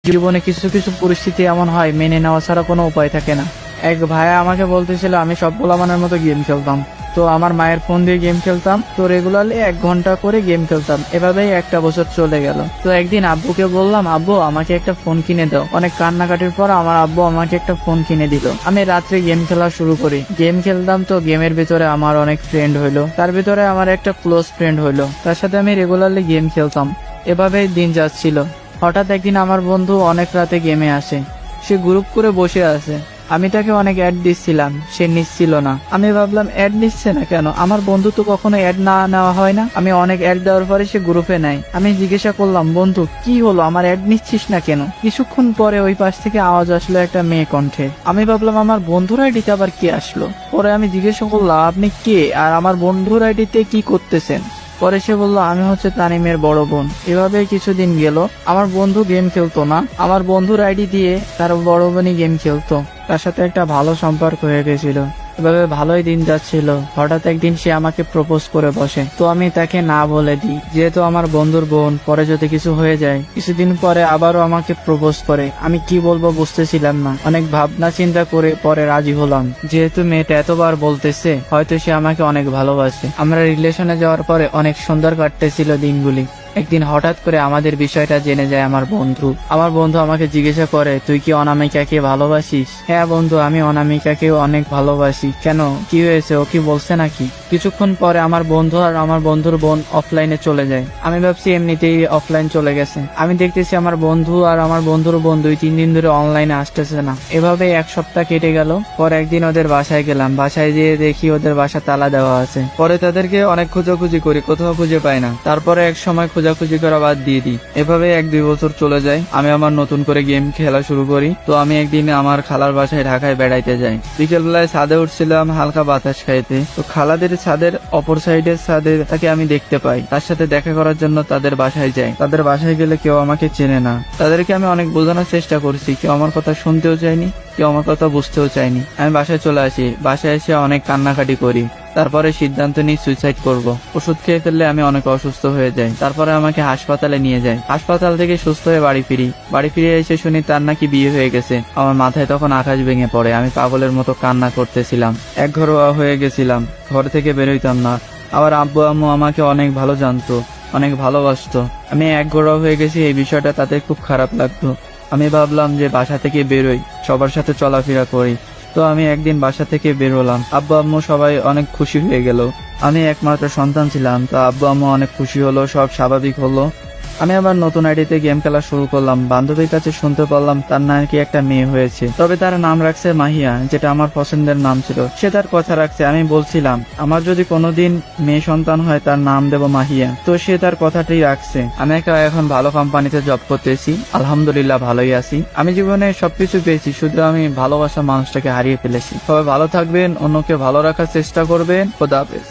জীবনে কিছু কিছু পরিস্থিতি এমন হয় মেনে নেওয়া ছাড়া কোনো উপায় থাকে না। এক ভাইয়া আমাকে বলতেছিল আমি সব পোলাপানের মতো গেম খেলতাম। তো আমার মায়ের ফোন দিয়ে গেম খেলতাম, তো রেগুলারলি 1 ঘন্টা করে গেম খেলতাম। এভাবেই একটা বছর চলে গেল। তো একদিন আব্বুকে বললাম, আব্বু আমাকে একটা ফোন কিনে দাও। অনেক কান্নাকাটির পর আমার আব্বু আমাকে একটা ফোন কিনে দিল। আমি রাত্রে গেম খেলা শুরু করি। গেম খেলতাম, তো গেমের ভিতরে আমার অনেক ফ্রেন্ড হইলো। তার ভিতরে আমার একটা ক্লোজ ফ্রেন্ড হইলো, তার সাথে আমি রেগুলারলি গেম খেলতাম। এভাবেই দিন যাচ্ছিল। হঠাৎ একদিন আমার বন্ধু অনেক রাতে গেমে আসে। সে গ্রুপ করে বসে আছে। আমি তাকে অনেক অ্যাড দিচ্ছিলাম, সে নিচ্ছিল না। আমি ভাবলাম অ্যাড নিচ্ছে না কেন, আমার বন্ধু তো কখনো অ্যাড না নেওয়া হয় না। আমি অনেক অ্যাড দেওয়ার পরে সে গ্রুপে নেয়। আমি জিজ্ঞাসা করলাম, বন্ধু কি হলো, আমার অ্যাড নিচ্ছিস না কেন? কিছুক্ষণ পরে ওই পাশ থেকে আওয়াজ আসলো একটা মেয়ে কণ্ঠে। আমি ভাবলাম আমার বন্ধুর আইডিতে আবার কে আসলো। পরে আমি জিজ্ঞাসা করলাম, আপনি কে আর আমার বন্ধুর আইডিতে কি করতেছেন? পরে সে বললো, আমি হচ্ছে তানিমের বড় বোন। এভাবে কিছুদিন গেল। আমার বন্ধু গেম খেলতো না, আমার বন্ধুর আইডি দিয়ে তার বড় বোনই গেম খেলতো। তার সাথে একটা ভালো সম্পর্ক হয়ে গেছিল। এভাবে ভালোই দিন যাচ্ছিল। হঠাৎ একদিন সে আমাকে প্রপোজ করে বসে। তো আমি তাকে না বলে দিই, যেহেতু আমার বন্ধুর বোন, পরে যদি কিছু হয়ে যায়। কিছুদিন পরে আবারও আমাকে প্রপোজ করে। আমি কি বলবো বুঝতেছিলাম না। অনেক ভাবনা চিন্তা করে পরে রাজি হলাম। যেহেতু মেয়েটা এতবার বলতেছে, হয়তো সে আমাকে অনেক ভালোবাসে। আমরা রিলেশনে যাওয়ার পরে অনেক সুন্দর কাটতেছিল দিনগুলি। একদিন হঠাৎ করে আমাদের বিষয়টা জেনে যায় আমার বন্ধু। আমার বন্ধু আমাকে জিজ্ঞাসা করে, তুই কি অনামিকাকে ভালোবাসিস? হ্যাঁ বন্ধু, আমি অনামিকাকেও অনেক ভালোবাসি। কেন, কি হয়েছে, ও কি বলছে নাকি? কিছুক্ষণ পরে আমার বন্ধু আর আমার বন্ধুর বোন অফলাইনে চলে যায়। আমি ভাবছি এমনিতেই অফলাইন চলে গেছে। আমি দেখতেছি আমার বন্ধু আর আমার বন্ধুর বোন 2-3 দিন ধরে অনলাইনে আসতেছে না। এভাবে 1 সপ্তাহ কেটে গেল। পরে একদিন ওদের বাসায় গেলাম। বাসায় যেয়ে দেখি ওদের বাসা তালা দেওয়া আছে। পরে তাদেরকে অনেক খোঁজাখুঁজি করি, কোথাও খুঁজে পাই না। তারপরে এক সময় খোঁজাখুঁজি করা বাদ দিয়ে দিই। এভাবে 1-2 বছর চলে যায়। আমি আমার নতুন করে গেম খেলা শুরু করি। তো আমি একদিন আমার খালার বাসায় ঢাকায় বেড়াইতে যাই। বিকেল বেলায় ছাদে উঠছিলাম হালকা বাতাস খাইতে। তো খালাদের ছাদের অপর সাইডের ছাদে তাকে আমি দেখতে পাই। তার সাথে দেখা করার জন্য তাদের বাসায় যাই। তাদের বাসায় গেলে কেউ আমাকে চেনে না। তাদেরকে আমি অনেক বোঝানোর চেষ্টা করছি, কেউ আমার কথা শুনতেও চায়নি, কেউ আমার কথা বুঝতেও চায়নি। আমি বাসায় চলে আসি। বাসায় এসে অনেক কান্নাকাটি করি। তারপরে সিদ্ধান্ত নিই সুইসাইড করব। ওষুধ খেয়ে ফেললে আমি অনেক অসুস্থ হয়ে যাই। তারপরে আমাকে হাসপাতালে নিয়ে যায়। হাসপাতাল থেকে সুস্থ হয়ে বাড়ি ফিরি। বাড়ি ফিরে এসে শুনি তার নাকি বিয়ে হয়ে গেছে। আমার মাথায় তখন আকাশ ভেঙে পড়ে। আমি পাগলের মতো কান্না করতেছিলাম। একঘরোয়া হয়ে গেছিলাম। ঘর থেকে বেরোইতাম না। আবার আব্বু আম্মু আমাকে অনেক ভালো জানতো, অনেক ভালোবাসতো। আমি একঘরোয়া হয়ে গেছি, এই বিষয়টা তাদের খুব খারাপ লাগতো। আমি ভাবলাম যে বাসা থেকে বেরোই, সবার সাথে চলাফেরা করি। তো আমি একদিন বাসা থেকে বের হলাম। আব্বু আম্মু সবাই অনেক খুশি হয়ে গেল। আমি একমাত্র সন্তান ছিলাম, তো আব্বু আম্মু অনেক খুশি হলো, সব স্বাভাবিক হলো। আমি আবার নতুন আইডিতে গেম খেলা শুরু করলাম। বান্ধবীর কাছে শুনতে পারলাম তার নাকি একটা মেয়ে হয়েছে, তবে তার নাম রাখছে মাহিয়া, যেটা আমার পছন্দের নাম ছিল। সে তার কথা রাখছে। আমি বলছিলাম আমার যদি কোনোদিন মেয়ে সন্তান হয় তার নাম দেব মাহিয়া। তো সে তার কথাটি রাখছে। আমি এখন ভালো কোম্পানিতে জব করতেছি, আলহামদুলিল্লাহ ভালোই আছি। আমি জীবনে সবকিছু পেয়েছি, শুধু আমি ভালোবাসা মানুষটাকে হারিয়ে ফেলেছি। সবাই ভালো থাকবেন, অন্যকে ভালো রাখার চেষ্টা করবেন। খোদা হাফেজ।